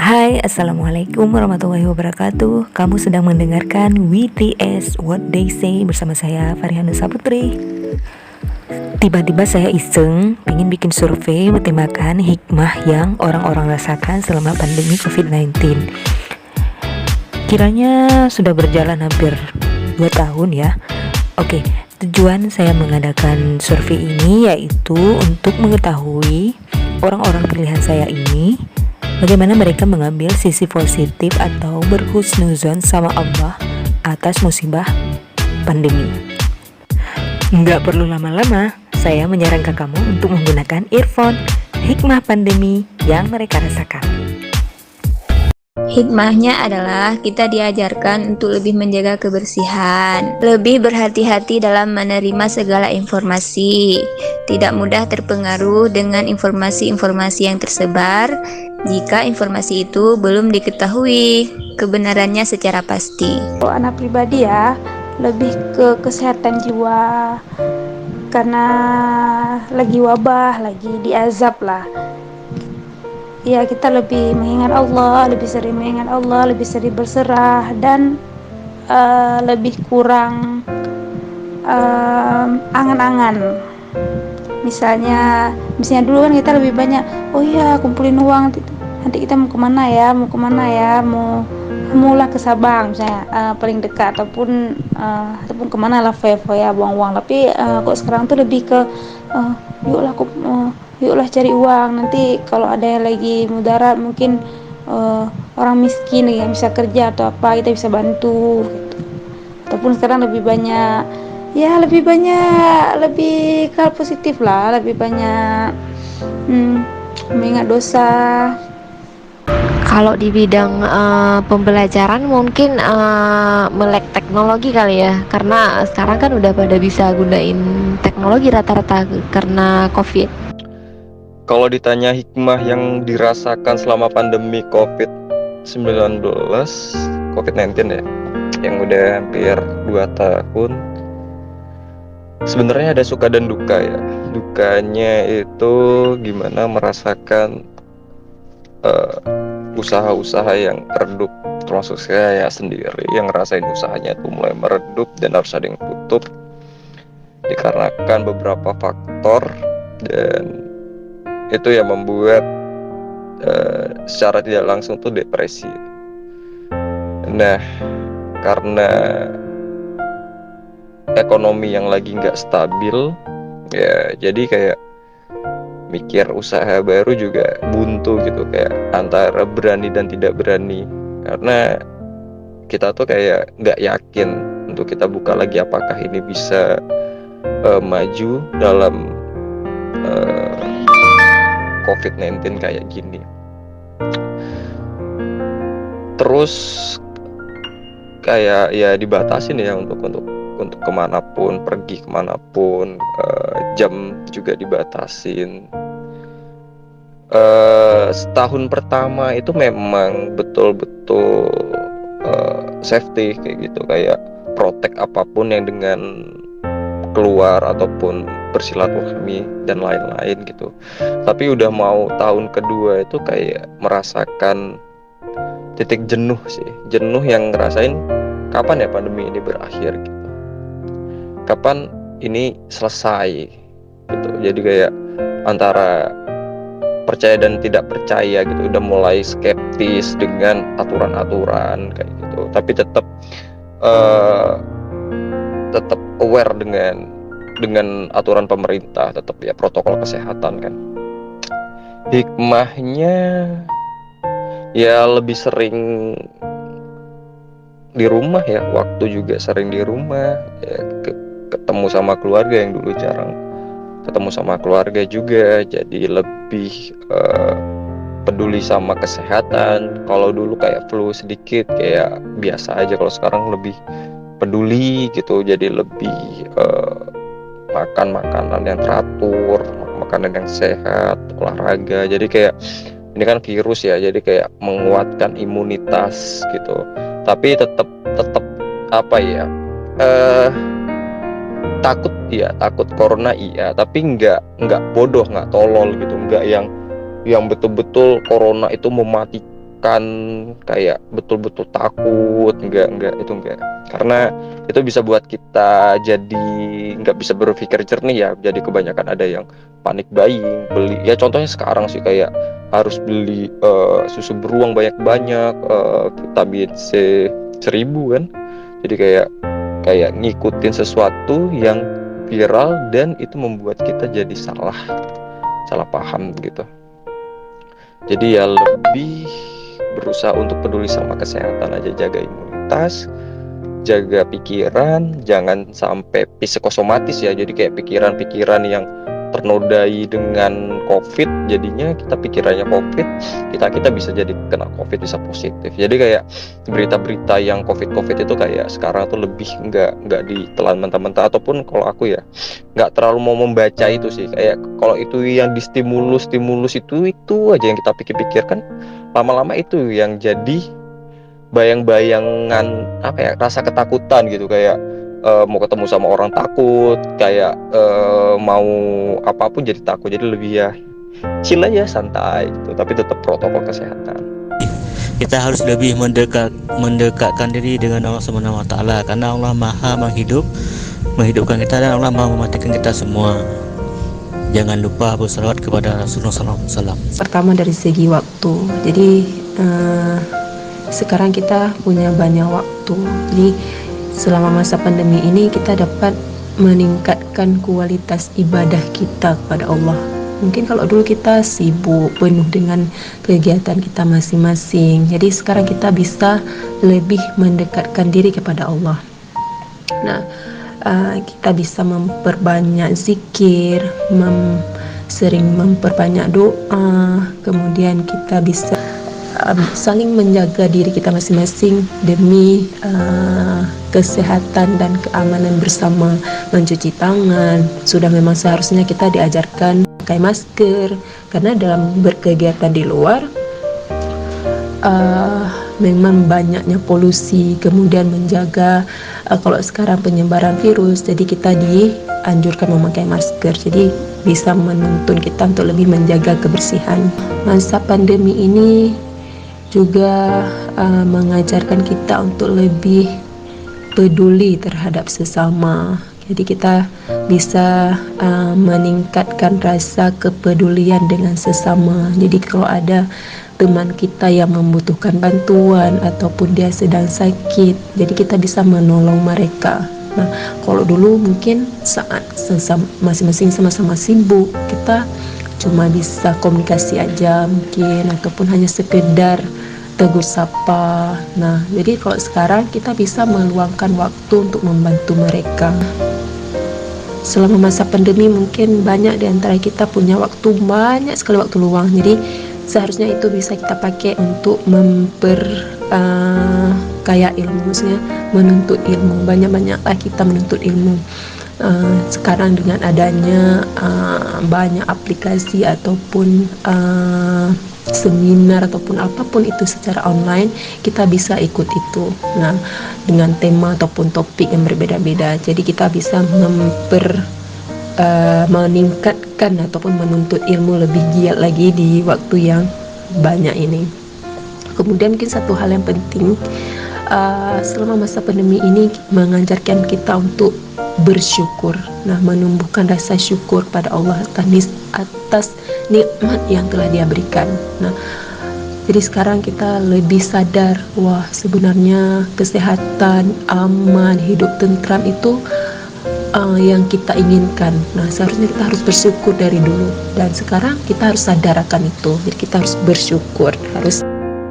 Hai, Assalamualaikum warahmatullahi wabarakatuh. Kamu sedang mendengarkan WTS What They Say bersama saya Farihana Saputri. Tiba-tiba saya iseng pengen bikin survei bertemakan hikmah yang orang-orang rasakan selama pandemi COVID-19. Kiranya sudah berjalan hampir 2 tahun ya. Oke, tujuan saya mengadakan survei ini yaitu untuk mengetahui orang-orang pilihan saya ini bagaimana mereka mengambil sisi positif atau berhusnuzon sama Allah atas musibah pandemi. Nggak perlu lama-lama, saya menyarankan kamu untuk menggunakan earphone hikmah pandemi yang mereka rasakan. Hikmahnya adalah kita diajarkan untuk lebih menjaga kebersihan, lebih berhati-hati dalam menerima segala informasi, tidak mudah terpengaruh dengan informasi-informasi yang tersebar jika informasi itu belum diketahui kebenarannya secara pasti. Anak pribadi ya, lebih ke kesehatan jiwa karena lagi wabah, lagi diazab lah. Ya, kita lebih mengingat Allah, lebih sering mengingat Allah, lebih sering berserah dan lebih kurang angan-angan. Misalnya dulu kan kita lebih banyak, oh iya kumpulin uang, nanti kita mau kemana ya, mau lah ke Sabang misalnya, paling dekat ataupun kemana lah foya-foya buang uang. Tapi kok sekarang tuh lebih ke yuklah cari uang, nanti kalau ada yang lagi mudarat mungkin orang miskin yang bisa kerja atau apa, kita bisa bantu gitu. Ataupun sekarang lebih ke hal positif lah, lebih banyak mengingat dosa. Kalau di bidang pembelajaran mungkin melek teknologi kali ya, karena sekarang kan udah pada bisa gunain teknologi rata-rata karena COVID. Kalau ditanya hikmah yang dirasakan selama pandemi COVID-19 ya, yang udah hampir 2 tahun, sebenarnya ada suka dan duka ya. Dukanya itu gimana merasakan usaha-usaha yang redup, termasuk saya sendiri yang ngerasain usahanya itu mulai meredup dan harus ada yang tutup dikarenakan beberapa faktor, dan itu yang membuat secara tidak langsung tuh depresi. Nah, karena ekonomi yang lagi nggak stabil ya, jadi kayak mikir usaha baru juga buntu gitu, kayak antara berani dan tidak berani, karena kita tuh kayak nggak yakin untuk kita buka lagi apakah ini bisa maju dalam COVID-19 kayak gini. Terus kayak ya dibatasin ya untuk kemanapun, pergi kemanapun, jam juga dibatasin. Setahun pertama itu memang betul-betul safety kayak gitu, kayak protek apapun yang dengan keluar ataupun bersilaturahmi dan lain-lain gitu. Tapi udah mau tahun kedua itu kayak merasakan titik jenuh sih, jenuh yang ngerasain kapan ya pandemi ini berakhir gitu, kapan ini selesai gitu. Jadi kayak antara percaya dan tidak percaya gitu, udah mulai skeptis dengan aturan-aturan kayak gitu, tapi tetap aware dengan aturan pemerintah, tetap ya protokol kesehatan kan. Hikmahnya ya lebih sering di rumah ya, waktu juga sering di rumah ya, ketemu sama keluarga yang dulu jarang ketemu sama keluarga juga, jadi lebih peduli sama kesehatan. Kalau dulu kayak flu sedikit kayak biasa aja, kalau sekarang lebih peduli gitu, jadi lebih makan makanan yang teratur, makanan yang sehat, olahraga. Jadi kayak ini kan virus ya, jadi kayak menguatkan imunitas gitu. Tapi tetap apa ya, takut corona iya, tapi nggak bodoh, nggak tolol gitu, nggak yang betul-betul corona itu menyebabkan kayak betul-betul takut, enggak, itu enggak. Karena itu bisa buat kita jadi nggak bisa berpikir jernih ya, jadi kebanyakan ada yang panic buying, beli ya contohnya sekarang sih kayak harus beli susu beruang banyak-banyak, vitamin C 1000 kan, jadi kayak ngikutin sesuatu yang viral dan itu membuat kita jadi salah paham gitu. Jadi ya lebih berusaha untuk peduli sama kesehatan aja, jaga imunitas, jaga pikiran, jangan sampai psikosomatis ya, jadi kayak pikiran-pikiran yang ternodai dengan COVID, jadinya kita pikirannya COVID, kita bisa jadi kena COVID, bisa positif. Jadi kayak berita-berita yang COVID itu kayak sekarang tuh lebih nggak ditelan mentah-mentah, ataupun kalau aku ya nggak terlalu mau membaca itu sih, kayak kalau itu yang di stimulus itu aja yang kita pikirkan, lama-lama itu yang jadi bayang-bayangan apa ya, rasa ketakutan gitu, kayak mau ketemu sama orang takut, kayak mau apapun jadi takut, jadi lebih ya chill aja, santai gitu, tapi tetap protokol kesehatan. Kita harus lebih mendekatkan diri dengan Allah Subhanahu wa taala, karena Allah Maha menghidupkan kita dan Allah Maha mematikan kita semua. Jangan lupa bersalawat kepada Rasulullah SAW. Pertama dari segi waktu, jadi sekarang kita punya banyak waktu, jadi selama masa pandemi ini kita dapat meningkatkan kualitas ibadah kita kepada Allah. Mungkin kalau dulu kita sibuk penuh dengan kegiatan kita masing-masing, jadi sekarang kita bisa lebih mendekatkan diri kepada Allah. Nah, kita bisa memperbanyak zikir, sering memperbanyak doa, kemudian kita bisa saling menjaga diri kita masing-masing demi kesehatan dan keamanan bersama, mencuci tangan. Sudah memang seharusnya kita diajarkan pakai masker, karena dalam berkegiatan di luar memang banyaknya polusi, kemudian menjaga kalau sekarang penyebaran virus, jadi kita dianjurkan memakai masker, jadi bisa menuntun kita untuk lebih menjaga kebersihan. Masa pandemi ini juga mengajarkan kita untuk lebih peduli terhadap sesama. Jadi kita bisa meningkatkan rasa kepedulian dengan sesama. Jadi kalau ada teman kita yang membutuhkan bantuan ataupun dia sedang sakit, jadi kita bisa menolong mereka. Nah, kalau dulu mungkin saat masing-masing sama-sama sibuk, kita cuma bisa komunikasi aja mungkin, ataupun hanya sekedar tegur sapa. Nah, jadi kalau sekarang kita bisa meluangkan waktu untuk membantu mereka. Selama masa pandemi mungkin banyak di antara kita punya banyak sekali waktu luang, jadi seharusnya itu bisa kita pakai untuk kaya ilmu, maksudnya menuntut ilmu. Banyak-banyaklah kita menuntut ilmu. Sekarang dengan adanya banyak aplikasi ataupun seminar ataupun apapun itu secara online, kita bisa ikut itu. Nah, dengan tema ataupun topik yang berbeda-beda, jadi kita bisa meningkatkan ataupun menuntut ilmu lebih giat lagi di waktu yang banyak ini. Kemudian mungkin satu hal yang penting, selama masa pandemi ini mengajarkan kita untuk bersyukur. Nah, menumbuhkan rasa syukur pada Allah atas nikmat yang telah Dia berikan. Nah, jadi sekarang kita lebih sadar, wah sebenarnya kesehatan, aman, hidup tentram itu yang kita inginkan. Nah, seharusnya kita harus bersyukur dari dulu, dan sekarang kita harus sadar akan itu. Jadi kita harus bersyukur,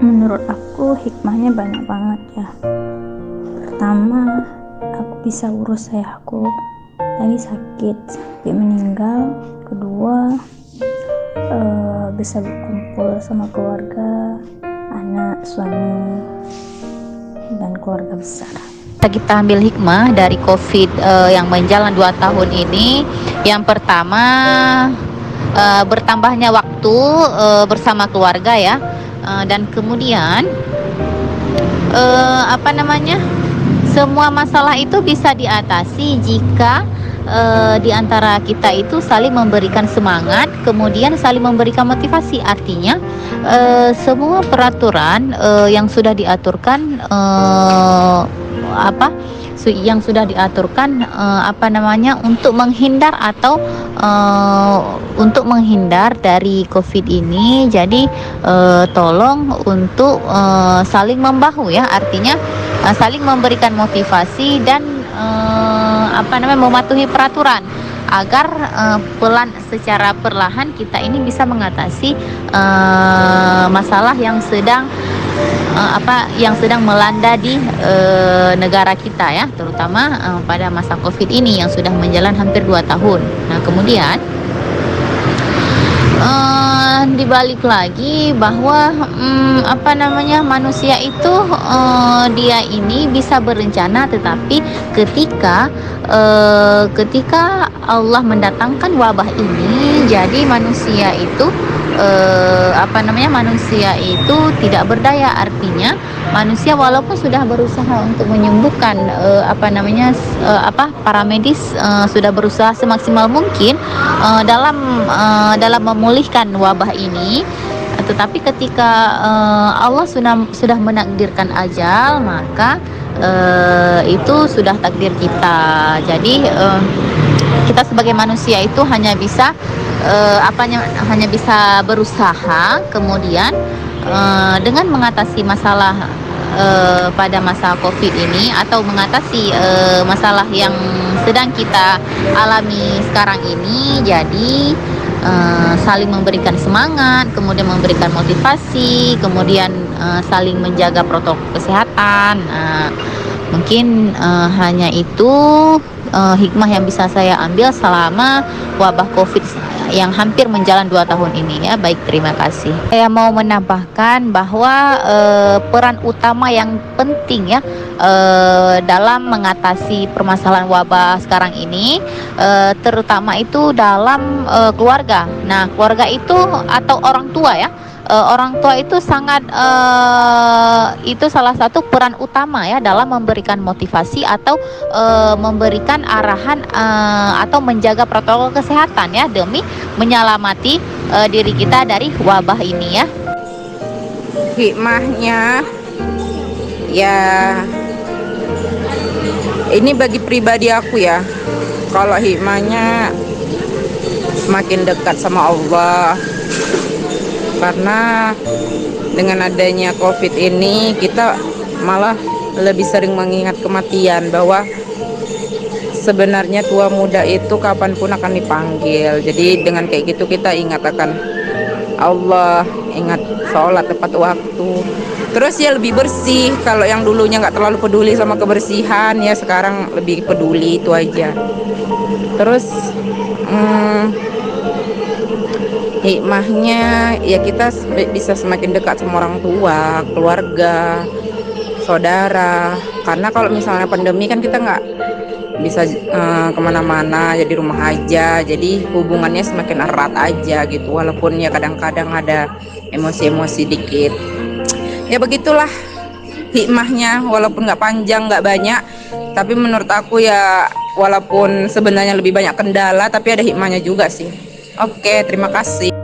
Menurut aku hikmahnya banyak banget ya. Pertama, aku bisa urus ayahku dari sakit sampai meninggal. Kedua, bisa berkumpul sama keluarga, anak, suami, dan keluarga besar. Kita ambil hikmah dari COVID yang menjalan 2 tahun ini. Yang pertama, bertambahnya waktu bersama keluarga ya, dan kemudian semua masalah itu bisa diatasi jika di antara kita itu saling memberikan semangat, kemudian saling memberikan motivasi. Artinya semua peraturan yang sudah diaturkan untuk menghindar atau untuk menghindar dari COVID ini. Jadi tolong untuk saling membahu ya, artinya saling memberikan motivasi dan mematuhi peraturan agar secara perlahan kita ini bisa mengatasi masalah yang sedang melanda di negara kita ya, terutama pada masa COVID ini yang sudah menjalan hampir 2 tahun. Nah, kemudian dibalik lagi bahwa manusia itu dia ini bisa berencana, tetapi ketika Allah mendatangkan wabah ini, jadi manusia itu tidak berdaya. Artinya manusia walaupun sudah berusaha untuk menyembuhkan para medis sudah berusaha semaksimal mungkin dalam memulihkan wabah ini, tetapi ketika Allah sudah menakdirkan ajal, maka itu sudah takdir kita. Jadi kita sebagai manusia itu hanya bisa berusaha, kemudian dengan mengatasi masalah pada masa COVID ini, atau mengatasi masalah yang sedang kita alami sekarang ini. Jadi saling memberikan semangat, kemudian memberikan motivasi, kemudian saling menjaga protokol kesehatan. Mungkin hanya itu hikmah yang bisa saya ambil selama wabah COVID yang hampir menjalan 2 tahun ini ya. Baik, terima kasih. Saya mau menambahkan bahwa peran utama yang penting ya dalam mengatasi permasalahan wabah sekarang ini, terutama itu dalam keluarga. Nah, keluarga itu atau orang tua ya, orang tua itu sangat itu salah satu peran utama ya dalam memberikan motivasi atau memberikan arahan atau menjaga protokol kesehatan ya, demi menyelamati diri kita dari wabah ini ya. Hikmahnya ya, ini bagi pribadi aku ya, kalau hikmahnya semakin dekat sama Allah. Karena dengan adanya COVID ini kita malah lebih sering mengingat kematian, bahwa sebenarnya tua muda itu kapanpun akan dipanggil. Jadi dengan kayak gitu kita ingat akan Allah, ingat sholat tepat waktu. Terus ya lebih bersih. Kalau yang dulunya nggak terlalu peduli sama kebersihan, ya sekarang lebih peduli, itu aja. Terus hikmahnya ya kita bisa semakin dekat sama orang tua, keluarga, saudara. Karena kalau misalnya pandemi kan kita nggak bisa kemana-mana, jadi rumah aja, jadi hubungannya semakin erat aja gitu, walaupun ya kadang-kadang ada emosi-emosi dikit. Ya begitulah hikmahnya, walaupun nggak panjang, nggak banyak, tapi menurut aku ya walaupun sebenarnya lebih banyak kendala, tapi ada hikmahnya juga sih. Oke, terima kasih.